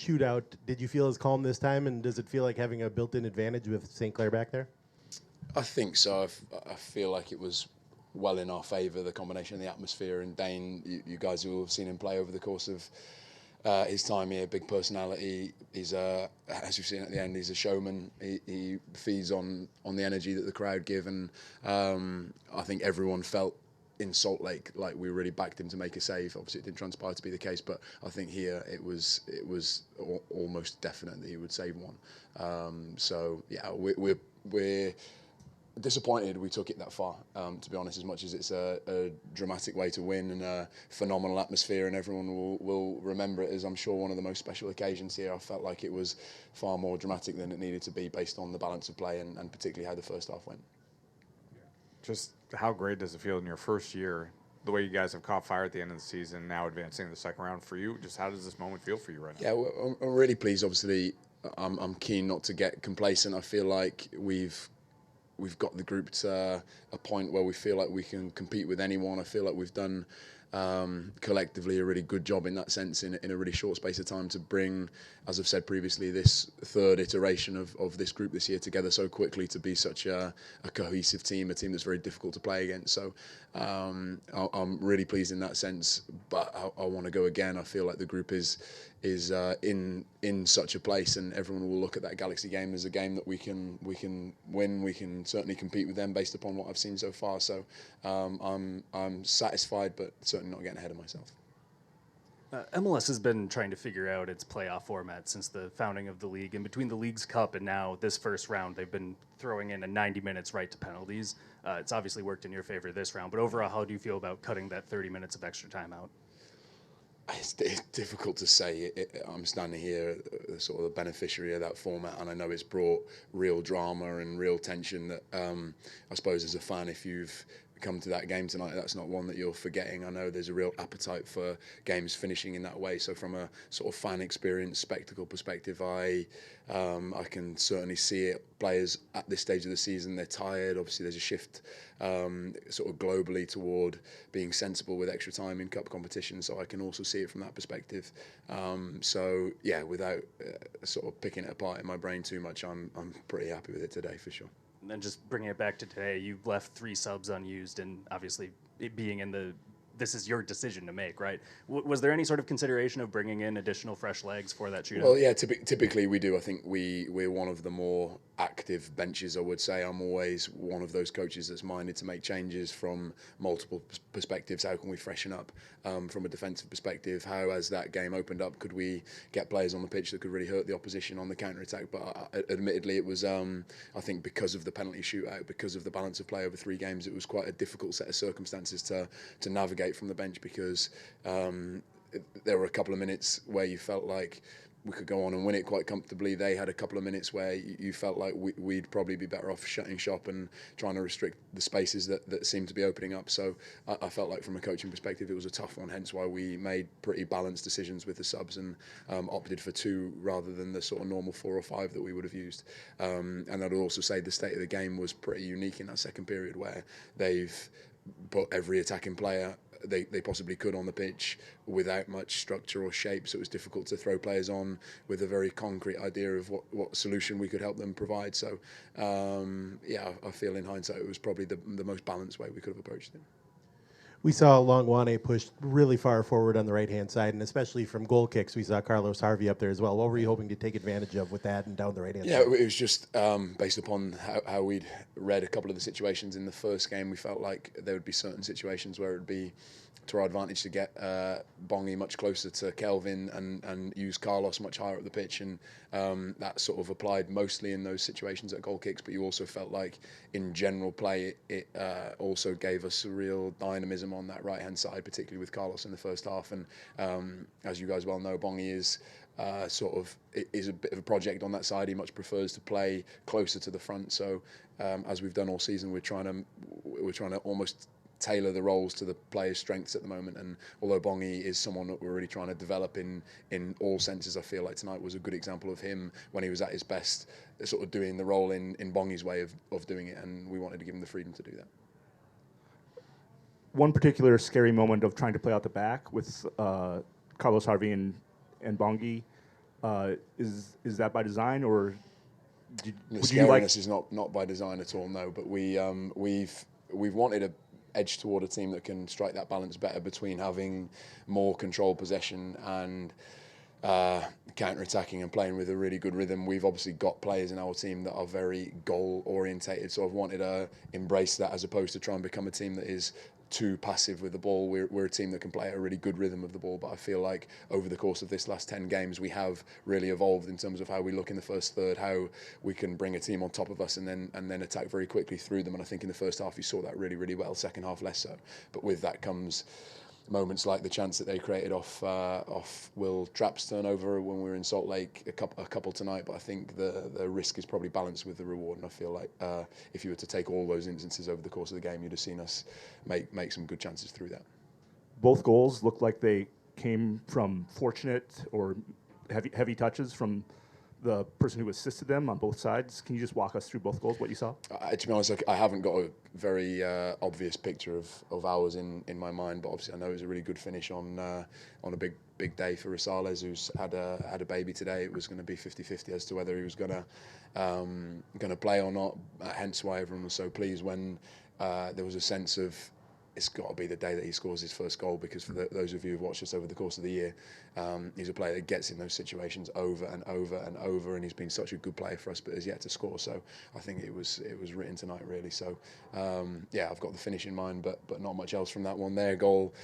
shootout. Did you feel as calm this time, and does it feel like having a built-in advantage with St. Clair back there? I think so. I feel like it was well in our favour, the combination of the atmosphere and Dayne. You guys who have seen him play over the course of his time here, big personality. He's as you've seen at the end, he's a showman. He feeds on the energy that the crowd give, and I think everyone felt in Salt Lake like we really backed him to make a save. Obviously, it didn't transpire to be the case, but I think here it was almost definite that he would save one. So yeah, we're disappointed we took it that far, to be honest, as much as it's a dramatic way to win and a phenomenal atmosphere, and everyone will remember it as, I'm sure, one of the most special occasions here. I felt like it was far more dramatic than it needed to be based on the balance of play and particularly how the first half went. Just how great does it feel in your first year, the way you guys have caught fire at the end of the season, now advancing to the second round for you? Just how does this moment feel for you right now? Yeah, I'm really pleased. Obviously, I'm keen not to get complacent. I feel like we've got the group to a point where we feel like we can compete with anyone. I feel like we've done collectively a really good job in that sense in a really short space of time to bring, as I've said previously, this third iteration of this group this year together so quickly to be such a cohesive team, a team that's very difficult to play against. So I'm really pleased in that sense, but I want to go again. I feel like the group is in such a place, and everyone will look at that Galaxy game as a game that we can win. We can certainly compete with them based upon what I've seen so far. So I'm satisfied, but certainly not getting ahead of myself. MLS has been trying to figure out its playoff format since the founding of the league. And between the League's Cup and now this first round, they've been throwing in a 90 minutes right to penalties. It's obviously worked in your favor this round, but overall, how do you feel about cutting that 30 minutes of extra time out? It's difficult to say. I'm standing here, sort of the beneficiary of that format, and I know it's brought real drama and real tension that I suppose as a fan, if you've come to that game tonight, that's not one that you're forgetting. I know there's a real appetite for games finishing in that way. So from a sort of fan experience, spectacle perspective, I can certainly see it. Players at this stage of the season, they're tired. Obviously, there's a shift sort of globally toward being sensible with extra time in cup competition. So I can also see it from that perspective. So yeah, without sort of picking it apart in my brain too much, I'm pretty happy with it today for sure. And then just bringing it back to today, you left 3 subs unused, and obviously it being in the, this is your decision to make, right? Was there any sort of consideration of bringing in additional fresh legs for that shootout? Well, yeah, typically we do. I think we're one of the more active benches, I would say. I'm always one of those coaches that's minded to make changes from multiple perspectives. How can we freshen up from a defensive perspective? How, as that game opened up, could we get players on the pitch that could really hurt the opposition on the counter-attack? But admittedly, it was, I think, because of the penalty shootout, because of the balance of play over 3 games, it was quite a difficult set of circumstances to navigate from the bench, because there were a couple of minutes where you felt like we could go on and win it quite comfortably. They had a couple of minutes where you felt like we'd probably be better off shutting shop and trying to restrict the spaces that seemed to be opening up. So I felt like from a coaching perspective it was a tough one, hence why we made pretty balanced decisions with the subs and opted for 2 rather than the sort of normal 4 or 5 that we would have used. And I'd also say the state of the game was pretty unique in that second period, where they've put every attacking player they possibly could on the pitch without much structure or shape, so it was difficult to throw players on with a very concrete idea of what solution we could help them provide. So yeah, I feel in hindsight it was probably the most balanced way we could have approached it. We saw Longwane pushed really far forward on the right-hand side, and especially from goal kicks, we saw Carlos Harvey up there as well. What were you hoping to take advantage of with that and down the right-hand side? Yeah, it was just based upon how we'd read a couple of the situations in the first game. We felt like there would be certain situations where it would be to our advantage to get Bongi much closer to Kelvin and use Carlos much higher up the pitch, and that sort of applied mostly in those situations at goal kicks, but you also felt like in general play it also gave us a real dynamism on that right hand side, particularly with Carlos in the first half. And as you guys well know, Bongi is is a bit of a project on that side. He much prefers to play closer to the front, so as we've done all season, we're trying to almost tailor the roles to the players' strengths at the moment. And although Bongi is someone that we're really trying to develop in all senses, I feel like tonight was a good example of him when he was at his best, sort of doing the role in Bongi's way of doing it, and we wanted to give him the freedom to do that. One particular scary moment of trying to play out the back with Carlos Harvey and Bongi, Is that by design, or The would you like? scariness is not by design at all, no. But we've wanted to edge toward a team that can strike that balance better between having more control possession and counter-attacking and playing with a really good rhythm. We've obviously got players in our team that are very goal-orientated, so I've wanted to embrace that as opposed to try and become a team that is too passive with the ball. We're a team that can play a really good rhythm of the ball, but I feel like over the course of this last 10 games we have really evolved in terms of how we look in the first third, how we can bring a team on top of us and then attack very quickly through them. And I think in the first half you saw that really well, second half less so. But with that comes moments like the chance that they created off Will Trapp's turnover when we were in Salt Lake, a couple tonight. But I think the risk is probably balanced with the reward, and I feel like if you were to take all those instances over the course of the game, you'd have seen us make some good chances through that. Both goals looked like they came from fortunate or heavy touches from the person who assisted them on both sides. Can you just walk us through both goals, what you saw? To be honest, I haven't got a very obvious picture of ours in my mind, but obviously I know it was a really good finish on a big day for Rosales, who's had a baby today. It was going to be 50-50 as to whether he was going to play or not. Hence why everyone was so pleased when there was a sense of it's got to be the day that he scores his first goal, because for those of you who've watched us over the course of the year, he's a player that gets in those situations over and over and over, and he's been such a good player for us, but has yet to score. So I think it was written tonight, really. So I've got the finish in mind, but not much else from that one. Their goal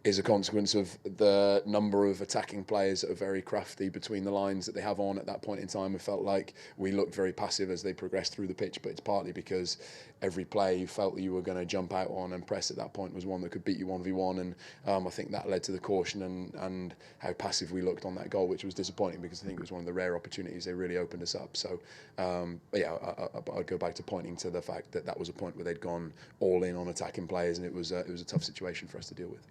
is a consequence of the number of attacking players that are very crafty between the lines that they have on at that point in time. It felt like we looked very passive as they progressed through the pitch, but it's partly because every play you felt that you were going to jump out on and press at that point was one that could beat you 1v1, and I think that led to the caution and how passive we looked on that goal, which was disappointing because I think it was one of the rare opportunities they really opened us up. So I'd go back to pointing to the fact that that was a point where they'd gone all in on attacking players, and it was a tough situation for us to deal with.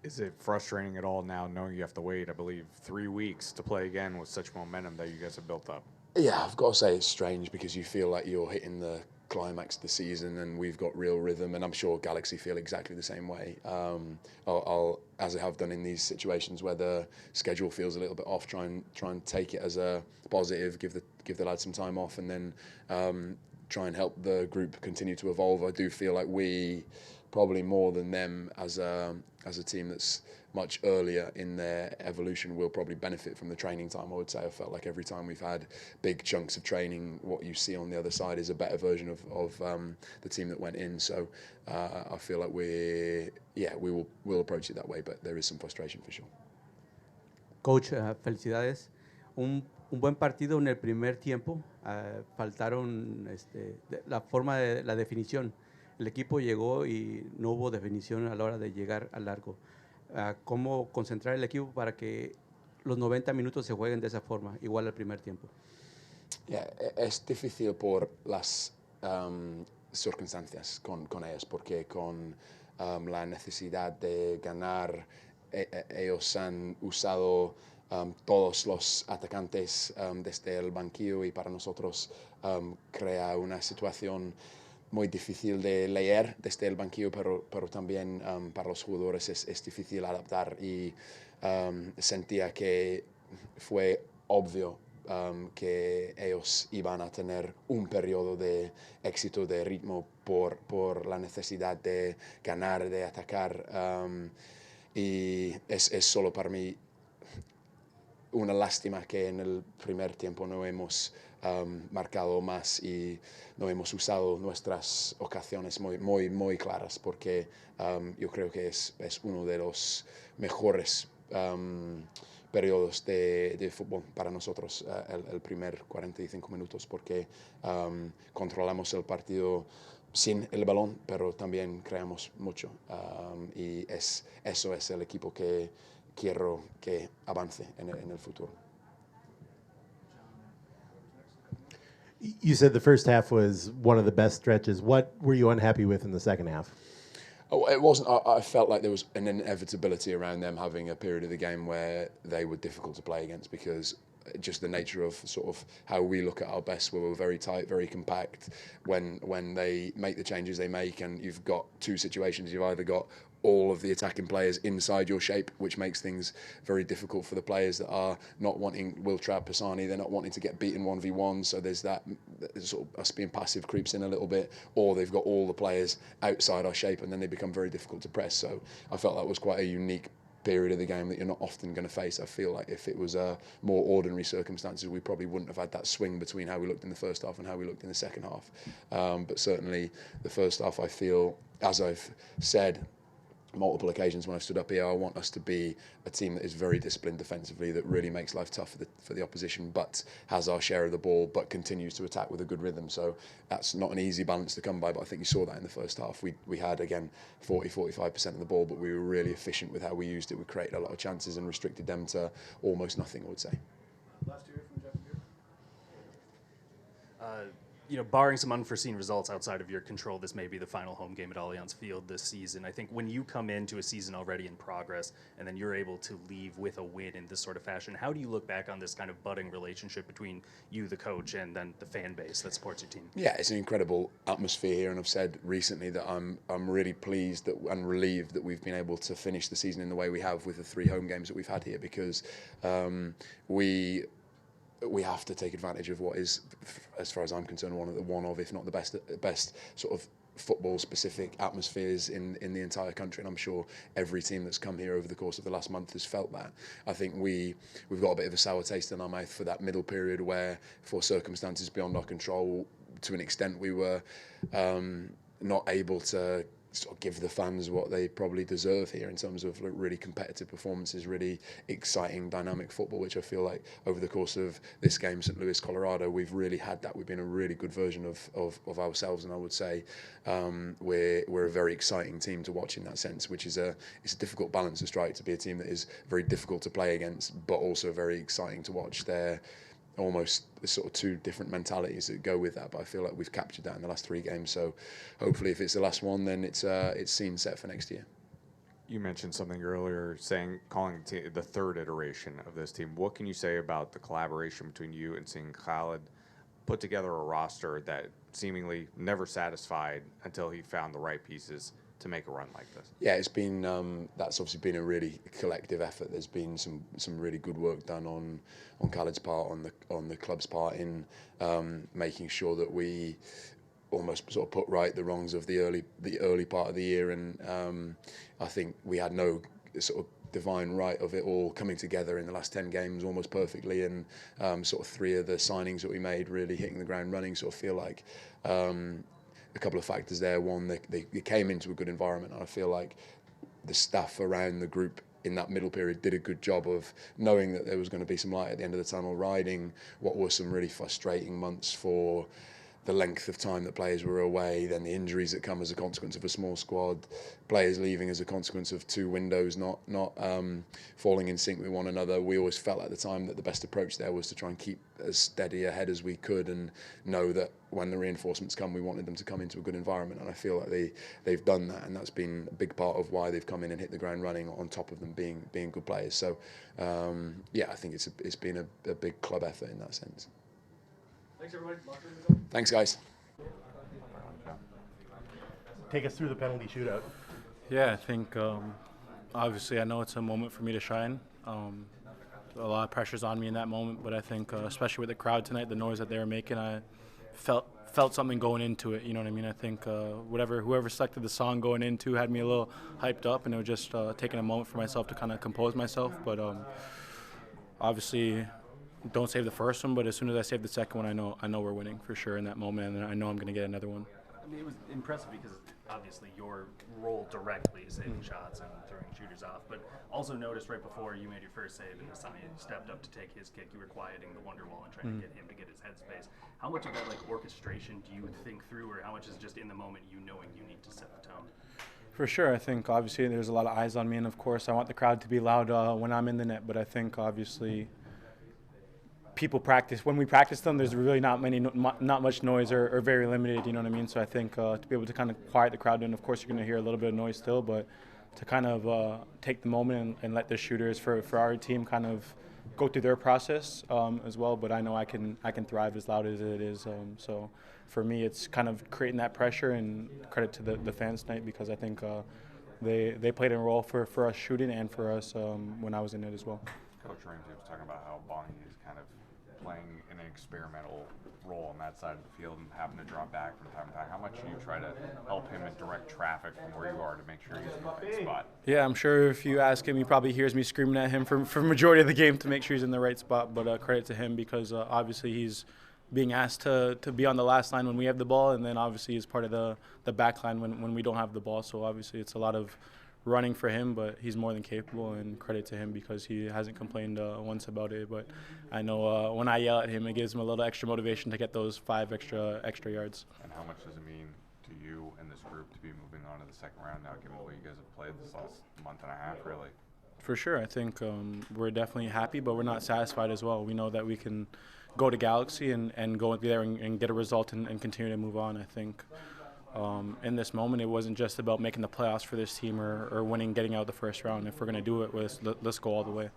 Is it frustrating at all now knowing you have to wait, I believe, 3 weeks to play again with such momentum that you guys have built up? Yeah, I've got to say it's strange because you feel like you're hitting the climax of the season and we've got real rhythm, and I'm sure Galaxy feel exactly the same way. I'll as I have done in these situations where the schedule feels a little bit off, try and take it as a positive, give the lads some time off, and then try and help the group continue to evolve. I do feel like we probably more than them as a team that's much earlier in their evolution will probably benefit from the training time. I would say I felt like every time we've had big chunks of training, what you see on the other side is a better version of the team that went in. So I feel like we'll approach it that way, but there is some frustration for sure. Coach, felicidades. Un buen partido en el primer tiempo. Faltaron la forma de la definición. El equipo llegó y no hubo definición a la hora de llegar al largo. ¿Cómo concentrar el equipo para que los 90 minutos se jueguen de esa forma, igual al primer tiempo? Es difícil por las circunstancias con ellos, porque con la necesidad de ganar, ellos han usado todos los atacantes desde el banquillo, y para nosotros crea una situación muy difícil de leer desde el banquillo, pero también para los jugadores es difícil adaptar, y sentía que fue obvio que ellos iban a tener un periodo de éxito de ritmo por la necesidad de ganar, de atacar, y es solo para mí una lástima que en el primer tiempo no hemos marcado más y no hemos usado nuestras ocasiones muy claras, porque yo creo que es uno de los mejores periodos de fútbol para nosotros, el primer 45 minutos, porque controlamos el partido sin el balón, pero también creamos mucho, y eso es el equipo que quiero que avance en el futuro. You said the first half was one of the best stretches. What were you unhappy with in the second half? Oh, it wasn't. I felt like there was an inevitability around them having a period of the game where they were difficult to play against, because just the nature of sort of how we look at our best, where we're very tight, very compact. When they make the changes they make, and you've got two situations, you've either got all of the attacking players inside your shape, which makes things very difficult for the players that are not wanting Will Trapp, Pisani, they're not wanting to get beaten 1v1, so there's that sort of us being passive creeps in a little bit, or they've got all the players outside our shape and then they become very difficult to press. So I felt that was quite a unique period of the game that you're not often going to face. I feel like if it was more ordinary circumstances, we probably wouldn't have had that swing between how we looked in the first half and how we looked in the second half. But certainly the first half, I feel, as I've said multiple occasions when I've stood up here, I want us to be a team that is very disciplined defensively, that really makes life tough for the opposition, but has our share of the ball, but continues to attack with a good rhythm. So that's not an easy balance to come by, but I think you saw that in the first half. We had, again, 40-45% of the ball, but we were really efficient with how we used it. We created a lot of chances and restricted them to almost nothing, I would say. Last year from Jeff Beer. You know, barring some unforeseen results outside of your control, this may be the final home game at Allianz Field this season. I think when you come into a season already in progress and then you're able to leave with a win in this sort of fashion, how do you look back on this kind of budding relationship between you, the coach, and then the fan base that supports your team? Yeah, it's an incredible atmosphere here, and I've said recently that I'm really pleased and relieved that we've been able to finish the season in the way we have with the 3 home games that we've had here, because we have to take advantage of what is, as far as I'm concerned, one of if not the best sort of football-specific atmospheres in the entire country, and I'm sure every team that's come here over the course of the last month has felt that. I think we've got a bit of a sour taste in our mouth for that middle period where, for circumstances beyond our control, to an extent we were not able to sort of give the fans what they probably deserve here in terms of really competitive performances, really exciting, dynamic football, which I feel like over the course of this game, St. Louis, Colorado, we've really had that. We've been a really good version of ourselves, and I would say we're a very exciting team to watch in that sense, which is it's a difficult balance to strike, to be a team that is very difficult to play against, but also very exciting to watch. They're almost sort of 2 different mentalities that go with that, but I feel like we've captured that in the last 3 games. So hopefully, if it's the last one, then it's scene set for next year. You mentioned something earlier, calling the third iteration of this team. What can you say about the collaboration between you and seeing Khaled put together a roster that seemingly never satisfied until he found the right pieces to make a run like this? Yeah, it's been that's obviously been a really collective effort. There's been some really good work done on Khaled's part, on the club's part, in making sure that we almost sort of put right the wrongs of the early part of the year, and I think we had no sort of divine right of it all coming together in the last 10 games almost perfectly, and sort of 3 of the signings that we made really hitting the ground running. Sort of feel like a couple of factors there. One, they came into a good environment, and I feel like the staff around the group in that middle period did a good job of knowing that there was going to be some light at the end of the tunnel, riding what were some really frustrating months for the length of time that players were away, then the injuries that come as a consequence of a small squad, players leaving as a consequence of 2 windows not falling in sync with one another. We always felt at the time that the best approach there was to try and keep as steady ahead as we could, and know that when the reinforcements come, we wanted them to come into a good environment, and I feel like they've done that, and that's been a big part of why they've come in and hit the ground running, on top of them being good players. So yeah, I think it's been a big club effort in that sense. Thanks, everybody. Thanks, guys. Take us through the penalty shootout. Yeah, I think obviously I know it's a moment for me to shine. A lot of pressure's on me in that moment, but I think especially with the crowd tonight, the noise that they were making, I felt something going into it. You know what I mean? I think whoever selected the song going into had me a little hyped up, and it was just taking a moment for myself to kind of compose myself. But obviously, don't save the first one, but as soon as I save the second one, I know we're winning for sure in that moment, and I know I'm going to get another one. I mean, it was impressive because obviously your role directly is saving shots and throwing shooters off, but also noticed right before you made your first save and Hassani stepped up to take his kick, you were quieting the wonder wall and trying to get him to get his headspace. How much of that orchestration do you think through, or how much is just in the moment you knowing you need to set the tone? For sure, I think obviously there's a lot of eyes on me, and of course I want the crowd to be loud when I'm in the net, but I think obviously people practice. When we practice them, there's really not much noise, or very limited, you know what I mean? So I think to be able to kind of quiet the crowd, and of course you're going to hear a little bit of noise still, but to kind of take the moment and let the shooters for our team kind of go through their process as well. But I know I can thrive as loud as it is. So for me, it's kind of creating that pressure, and credit to the fans tonight, because I think they played a role for us shooting and for us when I was in it as well. Coach Ramsey was talking about how Bonnie is kind of playing an experimental role on that side of the field and having to drop back from time to time. How much do you try to help him and direct traffic from where you are to make sure he's in the right spot? Yeah, I'm sure if you ask him, he probably hears me screaming at him for majority of the game to make sure he's in the right spot. But credit to him, because obviously he's being asked to be on the last line when we have the ball, and then obviously he's part of the back line when we don't have the ball. So obviously it's a lot of running for him, but he's more than capable, and credit to him because he hasn't complained once about it. But I know when I yell at him, it gives him a little extra motivation to get those 5 extra yards. And how much does it mean to you and this group to be moving on to the second round now, given the way you guys have played this last month and a half, really? For sure. I think we're definitely happy, but we're not satisfied as well. We know that we can go to Galaxy and go there and get a result and continue to move on. I think in this moment, it wasn't just about making the playoffs for this team or winning, getting out the first round. If we're going to do it, let's go all the way.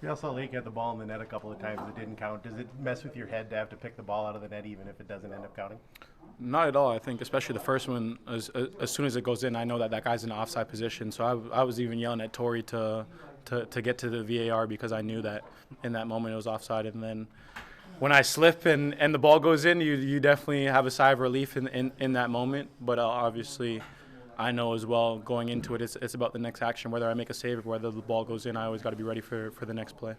We also Lake had the ball in the net a couple of times that didn't count. Does it mess with your head to have to pick the ball out of the net even if it doesn't end up counting? Not at all. I think especially the first one, as soon as it goes in, I know that guy's in an offside position. So I was even yelling at Tori to get to the VAR because I knew that in that moment it was offside. And then when I slip and the ball goes in, you definitely have a sigh of relief in that moment. But obviously, I know as well going into it, it's about the next action. Whether I make a save or whether the ball goes in, I always got to be ready for the next play.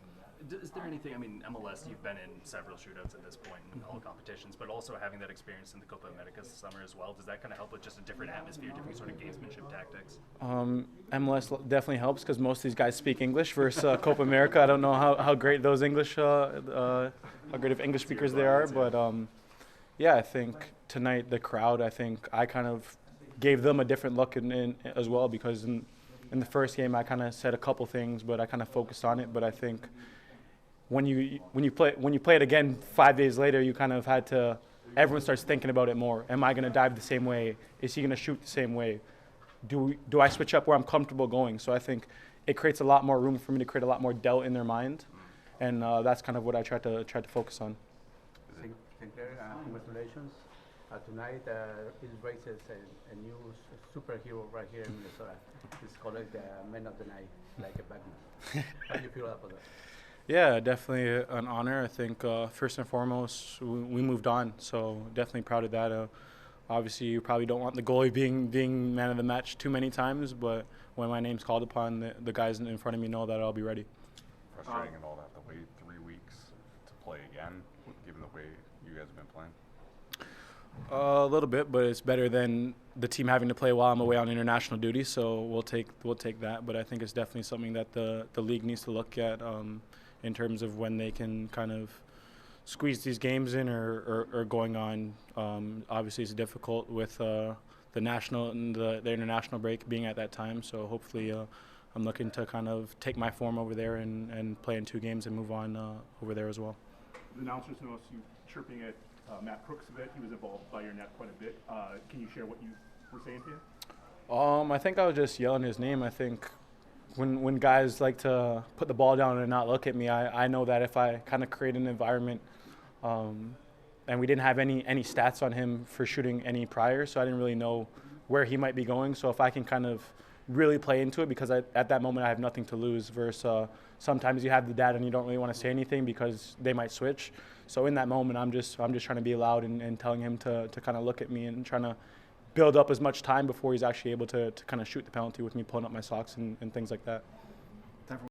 Is there anything, I mean, MLS, you've been in several shootouts at this point in all competitions, but also having that experience in the Copa America this summer as well, does that kind of help with just a different atmosphere, different sort of gamesmanship tactics? MLS definitely helps because most of these guys speak English versus Copa America. I don't know how great those English, how great of English speakers they are, but yeah, I think tonight the crowd, I think I kind of gave them a different look in as well, because in the first game I kind of said a couple things, but I kind of focused on it. But I think when you play it again 5 days later, you kind of had to. Everyone starts thinking about it more. Am I going to dive the same way? Is he going to shoot the same way? Do I switch up where I'm comfortable going? So I think it creates a lot more room for me to create a lot more doubt in their mind, and that's kind of what I tried to focus on. St. Clair, congratulations. Tonight, it raises a new superhero right here in Minnesota. It's called the Man of the Night, like a Batman. How do you feel about that? Yeah, definitely an honor. I think first and foremost, we moved on, so definitely proud of that. Obviously, you probably don't want the goalie being man of the match too many times, but when my name's called upon, the guys in front of me know that I'll be ready. Frustrating and all that, to wait 3 weeks to play again, given the way you guys have been playing? A little bit, but it's better than the team having to play while I'm away on international duty, so we'll take that. But I think it's definitely something that the league needs to look at in terms of when they can kind of squeeze these games in or going on. Obviously, it's difficult with the national and the international break being at that time. So hopefully, I'm looking to kind of take my form over there and play in 2 games and move on over there as well. The announcers noticed you chirping at Matt Crooks a bit. He was involved by your net quite a bit. Can you share what you were saying to him? I think I was just yelling his name. I think when guys like to put the ball down and not look at me, I know that if I kind of create an environment, and we didn't have any stats on him for shooting any prior, so I didn't really know where he might be going. So if I can kind of really play into it, because at that moment I have nothing to lose, versus sometimes you have the data and you don't really want to say anything because they might switch. So in that moment, I'm just trying to be loud and telling him to kind of look at me and trying to build up as much time before he's actually able to kind of shoot the penalty with me pulling up my socks and things like that.